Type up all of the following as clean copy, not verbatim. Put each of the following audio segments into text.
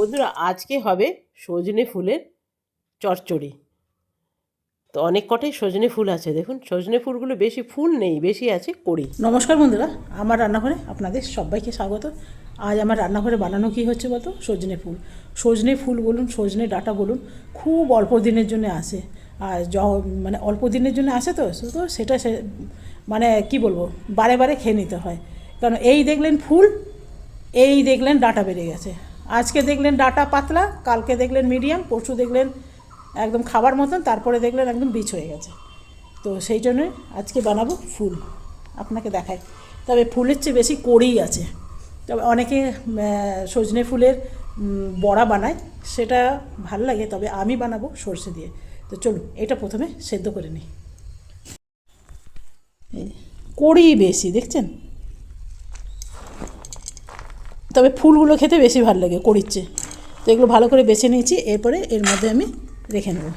বন্ধুরা আজকে হবে সজনে ফুলের চচ্চড়ি। তো অনেক কটাই সজনে ফুল আছে, দেখুন সজনে ফুলগুলো বেশি ফুল নেই, বেশি আছে কড়ি। নমস্কার বন্ধুরা, আমার রান্নাঘরে আপনাদের সবাইকে স্বাগত। আজ আমার রান্নাঘরে বানানো কী হচ্ছে বলতো, সজনে ফুল। সজনে ফুল বলুন, সজনে ডাঁটা বলুন, খুব অল্প দিনের জন্য আসে। আর মানে অল্প দিনের জন্য আসে, তো সেটা মানে কি বলবো, বারে বারে খেয়ে নিতে হয়। কারণ এই দেখলেন ফুল, এই দেখলেন ডাঁটা বেড়ে গেছে। আজকে দেখলেন ডাঁটা পাতলা, কালকে দেখলেন মিডিয়াম, পরশু দেখলেন একদম খাবার মতন, তারপরে দেখলেন একদম বীজ হয়ে গেছে। তো সেই জন্যই আজকে বানাবো ফুল, আপনাকে দেখাই। তবে ফুলের চেয়ে বেশি কড়িই আছে। তবে অনেকে সজনে ফুলের বড়া বানায়, সেটা ভালো লাগে, তবে আমি বানাবো সর্ষে দিয়ে। তো চলুন এটা প্রথমে সেদ্ধ করে নিই। কড়ি বেশি দেখছেন, তবে ফুলগুলো খেতে বেশি ভালো লাগে কড়ির চেয়ে। তো এগুলো ভালো করে বেছে নিয়েছি, এরপরে এর মধ্যে আমি রেখে নেব।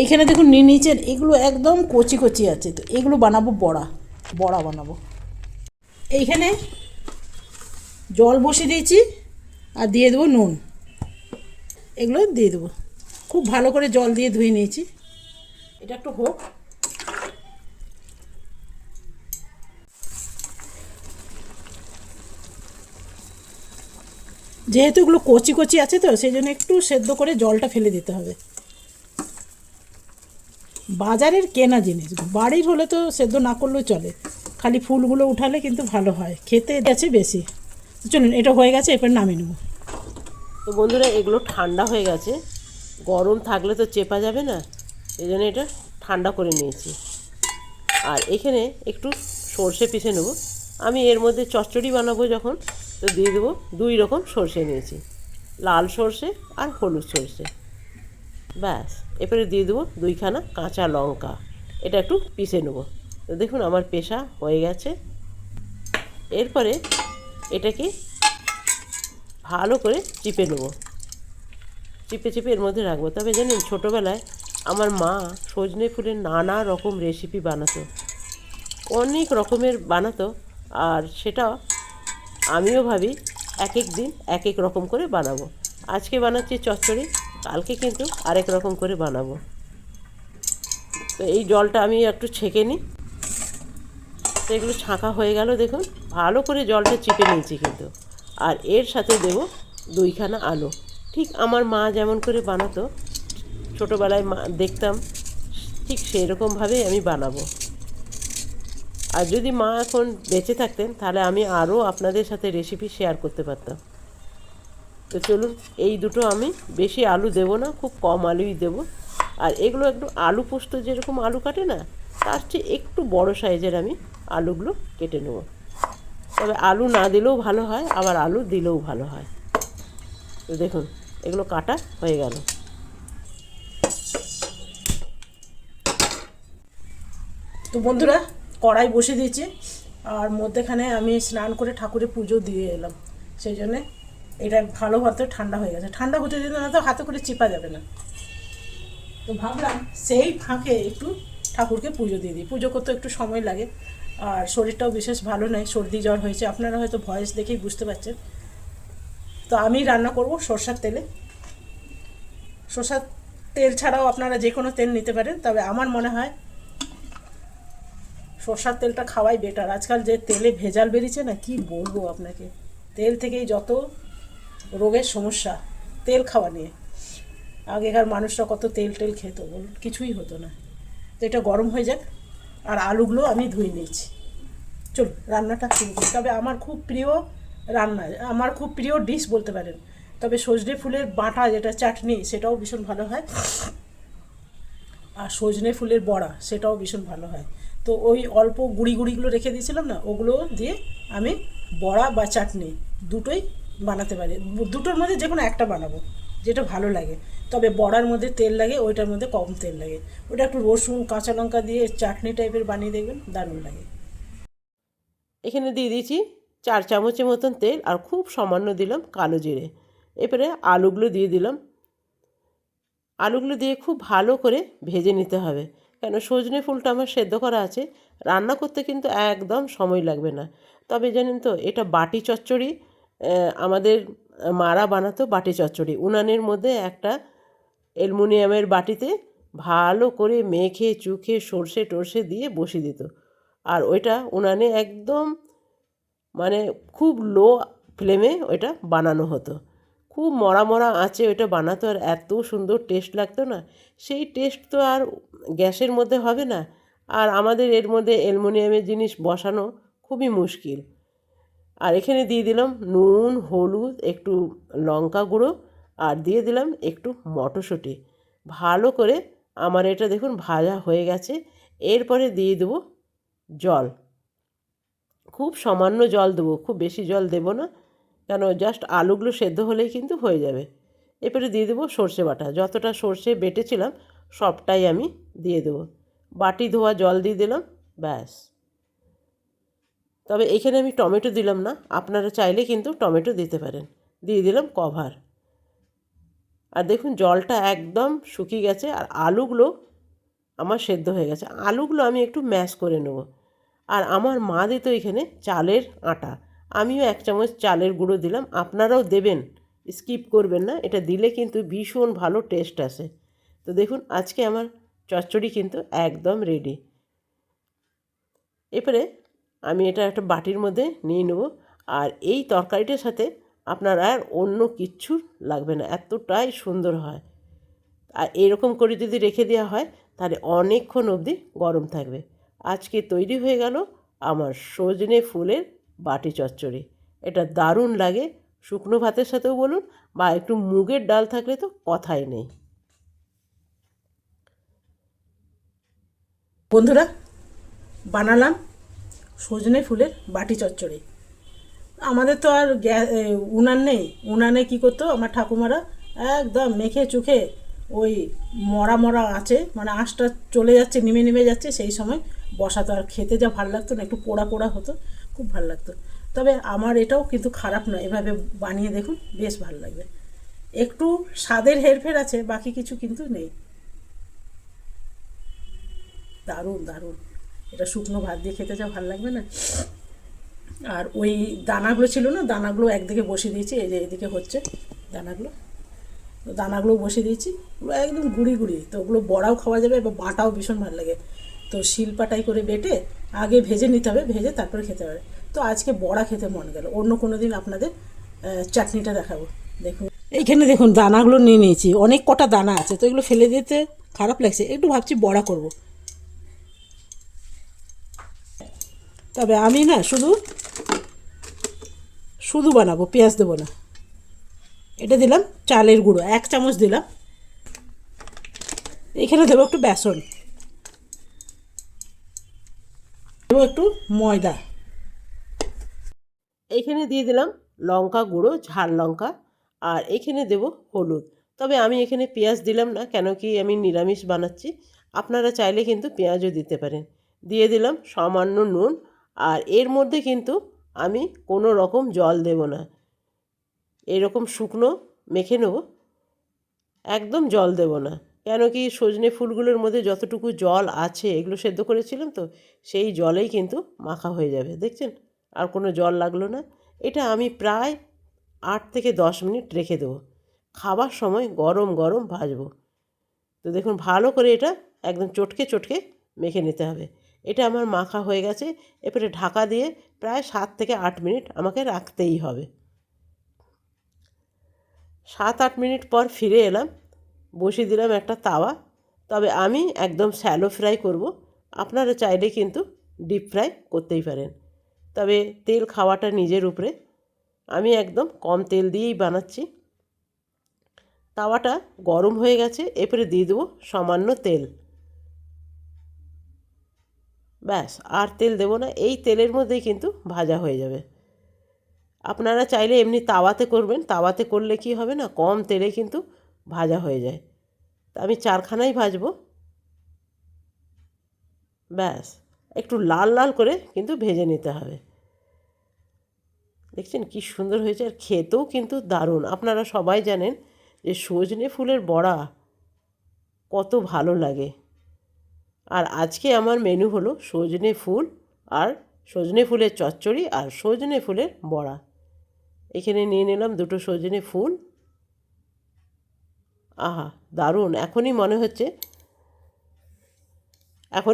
এইখানে দেখুন নিয়ে নিয়েছেন, এগুলো একদম কচি কচি আছে। তো এগুলো বানাবো বড়া, বড়া বানাবো। এইখানে জল বসিয়ে দিয়েছি আর দিয়ে দেবো নুন, এগুলো দিয়ে দেবো। খুব ভালো করে জল দিয়ে ধুয়ে নিয়েছি, এটা একটু হোক। যেহেতু এগুলো কচি কচি আছে, তো সেই জন্য একটু সেদ্ধ করে জলটা ফেলে দিতে হবে। বাজারের কেনা জিনিস, বাড়ির হলে তো সেদ্ধ না করলেও চলে, খালি ফুলগুলো উঠালে কিন্তু ভালো হয়, খেতে গেছে বেশি। চলুন এটা হয়ে গেছে, এরপর নামিয়ে নেব। তো বন্ধুরা এগুলো ঠান্ডা হয়ে গেছে, গরম থাকলে তো চেপা যাবে না, এই জন্য এটা ঠান্ডা করে নিয়েছি। আর এখানে একটু সর্ষে পিষে নেব। আমি এর মধ্যে চচ্চড়ি বানাবো যখন, তো দিয়ে দেবো 2 রকম সর্ষে নিয়েছি, লাল সর্ষে আর হলুদ সর্ষে। ব্যাস, এরপরে দিয়ে দেবো 2খানা কাঁচা লঙ্কা, এটা একটু পিষে নেব। তো দেখুন আমার পেষা হয়ে গেছে। এরপরে এটাকে ভালো করে চিপে নেব, চিপে চিপে এর মধ্যে রাখবো। তবে জানেন, ছোটোবেলায় আমার মা সজনে ফুলের নানা রকম রেসিপি বানাতো, অনেক রকমের বানাতো। আর সেটা আমিও ভাবি এক এক দিন এক এক রকম করে বানাবো। আজকে বানাচ্ছি চচ্চড়ি, কালকে কিন্তু আরেক রকম করে বানাবো। তো এই জলটা আমি একটু ছেঁকে নিই। তো এগুলো ছাঁকা হয়ে গেল, দেখুন ভালো করে জলটা চিপে নিয়েছি কিন্তু। আর এর সাথে দেব 2খানা আলু, ঠিক আমার মা যেমন করে বানাতো, ছোটোবেলায় মা দেখতাম, ঠিক সেই রকমভাবেই আমি বানাবো। আর যদি মা এখন বেঁচে থাকতেন, তাহলে আমি আরও আপনাদের সাথে রেসিপি শেয়ার করতে পারতাম। তো চলুন, এই দুটো আমি বেশি আলু দেবো না, খুব কম আলুই দেবো। আর এগুলো একটু আলু পোস্ত যেরকম আলু কাটে না, তার চেয়ে একটু বড় সাইজের আমি আলুগুলো কেটে নেব। তবে আলু না দিলেও ভালো হয়, আবার আলু দিলেও ভালো হয়। তো দেখুন এগুলো কাটা হয়ে গেল। তো বন্ধুরা কড়াই বসে দিয়েছি, আর মধ্যেখানে আমি স্নান করে ঠাকুরের পুজো দিয়ে এলাম, সেই জন্যে এটা ভালোভাবে ঠান্ডা হয়ে গেছে। ঠান্ডা হতে দিলে না তো হাতে করে চিপা যাবে না। তো ভাবলাম সেই ফাঁকে একটু ঠাকুরকে পুজো দিয়ে দিই। পুজো করতে একটু সময় লাগে, আর শরীরটাও বিশেষ ভালো নয়, সর্দি জ্বর হয়েছে, আপনারা হয়তো ভয়েস দেখেই বুঝতে পারছেন। তো আমি রান্না করব সরষের তেলে। সরষের তেল ছাড়াও আপনারা যে কোনো তেল নিতে পারেন, তবে আমার মনে হয় সরষের তেলটা খাওয়াই বেটার। আজকাল যে তেলে ভেজাল বেরিয়েছে না, কি বলবো আপনাকে, তেল থেকেই যত রোগের সমস্যা, তেল খাওয়া নিয়ে। আগেকার মানুষরা কত তেল টেল খেত, বলুন, কিছুই হতো না। তো এটা গরম হয়ে যাক, আর আলুগুলো আমি ধুয়ে নিয়েছি। চলুন রান্নাটা শুরু করি। তবে আমার খুব প্রিয় রান্না, আমার খুব প্রিয় ডিশ বলতে পারেন, তবে সজনে ফুলের বাটা যেটা চাটনি, সেটাও ভীষণ ভালো হয়। আর সজনে ফুলের বড়া, সেটাও ভীষণ ভালো হয়। তো ওই অল্প গুঁড়িগুলো রেখে দিয়েছিলাম না, ওগুলো দিয়ে আমি বড়া বা চাটনি দুটোই বানাতে পারি। দুটোর মধ্যে যে কোনো একটা বানাবো, যেটা ভালো লাগে। তবে বড়ার মধ্যে তেল লাগে, ওইটার মধ্যে কম তেল লাগে। ওটা একটু রসুন কাঁচা লঙ্কা দিয়ে চাটনি টাইপের বানিয়ে দেখবেন, দারুণ লাগে। এখানে দিয়ে দিয়েছি 4 চামচের মতন তেল, আর খুব সামান্য দিলাম কালো জিরে। এরপরে আলুগুলো দিয়ে দিলাম। আলুগুলো দিয়ে খুব ভালো করে ভেজে নিতে হবে, কেন সজনে ফুলটা আমার সেদ্ধ করা আছে, রান্না করতে কিন্তু একদম সময় লাগবে না। তবে জানেন তো, এটা বাটি চচ্চড়ি আমাদের মারা বানাতো বাটি চচ্চড়ি। উনানের মধ্যে একটা অ্যালুমিনিয়ামের বাটিতে ভালো করে মেখে চুখে সর্ষে টর্ষে দিয়ে বসিয়ে দিত। আর ওইটা উনানে একদম মানে খুব লো ফ্লেমে ওইটা বানানো হতো। খুব মরা মরা আঁচে ওইটা বানাতো, আর এত সুন্দর টেস্ট লাগতো না। সেই টেস্ট তো আর গ্যাসের মধ্যে হবে না। আর আমাদের এর মধ্যে অ্যালুমিনিয়ামের জিনিস বসানো খুবই মুশকিল। আর এখানে দিয়ে দিলাম নুন, হলুদ, একটু লঙ্কা গুঁড়ো, আর দিয়ে দিলাম একটু মটরশুঁটি। ভালো করে আমার এটা দেখুন ভাজা হয়ে গেছে। এরপরে দিয়ে দেবো জল, খুব সামান্য জল দেবো, খুব বেশি জল দেবো না, কেন জাস্ট আলুগুলো সেদ্ধ হলেই কিন্তু হয়ে যাবে। এরপরে দিয়ে দেবো সর্ষে বাটা, যতটা সর্ষে বেটেছিলাম সবটাই আমি দিয়ে দেবো। বাটি ধোয়া জল দিয়ে দিলাম, ব্যাস। তবে এখানে আমি টমেটো দিলাম না, আপনারা চাইলে কিন্তু টমেটো দিতে পারেন। দিয়ে দিলাম কভার। আর দেখুন জলটা একদম শুকিয়ে গেছে, আর আলুগুলো আমার সেদ্ধ হয়ে গেছে। আলুগুলো আমি একটু ম্যাশ করে নেব। আর আমার মা দিত এখানে চালের আটা, আমিও 1 চামচ চালের গুঁড়ো দিলাম। আপনারাও দেবেন, স্কিপ করবেন না, এটা দিলে কিন্তু ভীষণ ভালো টেস্ট আসে। তো দেখুন আজকে আমার চচ্চড়ি কিন্তু একদম রেডি। এরপরে আমি এটা একটা বাটির মধ্যে নিয়ে নেব। আর এই তরকারিটার সাথে আপনার আর অন্য কিচ্ছু লাগবে না, এতটাই সুন্দর হয়। আর এরকম করে যদি রেখে দেওয়া হয় তাহলে অনেকক্ষণ অবধি গরম থাকবে। আজকে তৈরি হয়ে গেল আমার সজনে ফুলের বাটি চচ্চড়ি। এটা দারুণ লাগে, শুকনো ভাতের সাথেও বলুন, বা একটু মুগের ডাল থাকলে তো কথাই নেই। বন্ধুরা, বানালাম সজনে ফুলের বাটি চচ্চড়ি। আমাদের তো আর উনান নেই। উনানে কী করতো আমার ঠাকুমারা, একদম মেখে চুখে ওই মরা মরা আঁচে, মানে আঁচটা চলে যাচ্ছে, নিমে নিমে যাচ্ছে, সেই সময় বসাতো। আর খেতে যা ভালো লাগতো না, একটু পোড়া পোড়া হতো, খুব ভালো লাগতো। তবে আমার এটাও কিন্তু খারাপ নয়, এভাবে বানিয়ে দেখুন, বেশ ভালো লাগবে। একটু স্বাদের হেরফের আছে, বাকি কিছু কিন্তু নেই। দারুণ দারুণ, এটা শুকনো ভাত দিয়ে খেতে যা ভালো লাগবে না। আর ওই দানাগুলো ছিল না, দানাগুলো একদিকে বসিয়ে দিয়েছি, এই যে এদিকে হচ্ছে দানাগুলো। তো দানাগুলো বসিয়ে দিয়েছি, ওগুলো একদম গুঁড়ি গুঁড়ি, তো ওগুলো বড়াও খাওয়া যাবে বা বাটাও ভীষণ ভালো লাগে। তো শিলপাটাই করে বেটে আগে ভেজে নিতে হবে, ভেজে তারপরে খেতে হবে। তো আজকে বড়া খেতে মন গেল, অন্য কোনো দিন আপনাদের চাটনিটা দেখাবো। দেখুন এইখানে দেখুন দানাগুলো নিয়ে নিয়েছি, অনেক কটা দানা আছে, তো এগুলো ফেলে দিতে খারাপ লাগছে, একটু ভাবছি বড়া করব। তবে আমি না শুধু শুধু বানাবো, পেঁয়াজ দেবো না। এটা দিলাম চালের গুঁড়ো 1 চামচ দিলাম। এখানে দেবো একটু বেসন, দেবো একটু ময়দা। এইখানে দিয়ে দিলাম লঙ্কা গুঁড়ো, ঝাল লঙ্কা, আর এখানে দেব হলুদ। তবে আমি এখানে পেঁয়াজ দিলাম না, কেন কি আমি নিরামিষ বানাচ্ছি। আপনারা চাইলে কিন্তু পেঁয়াজও দিতে পারেন। দিয়ে দিলাম সামান্য নুন। আর এর মধ্যে কিন্তু আমি কোনো রকম জল দেব না, এরকম শুকনো মেখে নেব, একদম জল দেব না। কেন কি সজনে ফুলগুলোর মধ্যে যতটুকু জল আছে, এগুলো সেদ্ধ করেছিলাম তো, সেই জলেই কিন্তু মাখা হয়ে যাবে। দেখছেন, আর কোনো জল লাগলো না। এটা আমি প্রায় 8 থেকে 10 মিনিট রেখে দেবো, খাবার সময় গরম গরম ভাজবো। তো দেখুন ভালো করে এটা একদম চটকে চটকে মেখে নিতে হবে। এটা আমার মাখা হয়ে গেছে। এরপরে ঢাকা দিয়ে প্রায় 7 থেকে 8 মিনিট আমাকে রাখতেই হবে। 7-8 মিনিট পর ফিরে এলাম, বসিয়ে দিলাম একটা তাওয়া। তবে আমি একদম শ্যালো ফ্রাই করব, আপনারা চাইলে কিন্তু ডিপ ফ্রাই করতেই পারেন। তবে তেল খাওয়াটা নিজের উপরে, আমি একদম কম তেল দিয়েই বানাচ্ছি। তাওয়াটা গরম হয়ে গেছে, এরপরে দিয়ে দেবো সামান্য তেল, ব্যাস। আর তেল দেবো না, এই তেলের মধ্যেই কিন্তু ভাজা হয়ে যাবে। আপনারা চাইলে এমনি তাওয়াতে করবেন, তাওয়াতে করলে কি হবে না, কম তেলে কিন্তু ভাজা হয়ে যায়। তা আমি 4খানাই ভাজবো, ব্যাস। একটু লাল লাল করে কিন্তু ভেজে নিতে হবে। দেখছেন কি সুন্দর হয়েছে, আর খেতেও কিন্তু দারুণ। আপনারা সবাই জানেন যে সজনে ফুলের বড়া কত ভালো লাগে। আর আজকে আমার মেনু হলো সজনে ফুল আর সজনে ফুলের চচ্চড়ি আর সজনে ফুলের বড়া। এখানে নিয়ে নিলাম দুটো সজনে ফুল। আহা, দারুণ! এখনই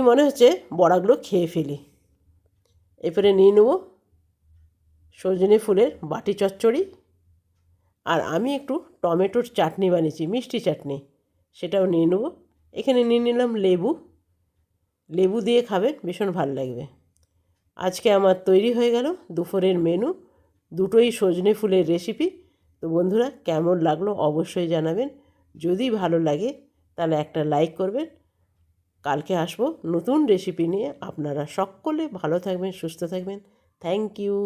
মনে হচ্ছে বড়াগুলো খেয়ে ফেলি। এরপরে নিয়ে নেব সজনে ফুলের বাটি চচ্চড়ি। আর আমি একটু টমেটোর চাটনি বানিয়েছি, মিষ্টি চাটনি, সেটাও নিয়ে নেব। এখানে নিয়ে নিলাম লেবু দিয়ে খাবেন, ভীষণ ভালো লাগবে। আজকে আমার তৈরি হয়ে গেল দুপুরের মেনু, দুটোই সজনে ফুলের রেসিপি। তো বন্ধুরা, কেমন লাগলো অবশ্যই জানাবেন। যদি ভালো লাগে তাহলে একটা লাইক করবেন। কালকে আসবো নতুন রেসিপি নিয়ে। আপনারা সকলে ভালো থাকবেন, সুস্থ থাকবেন। Thank you.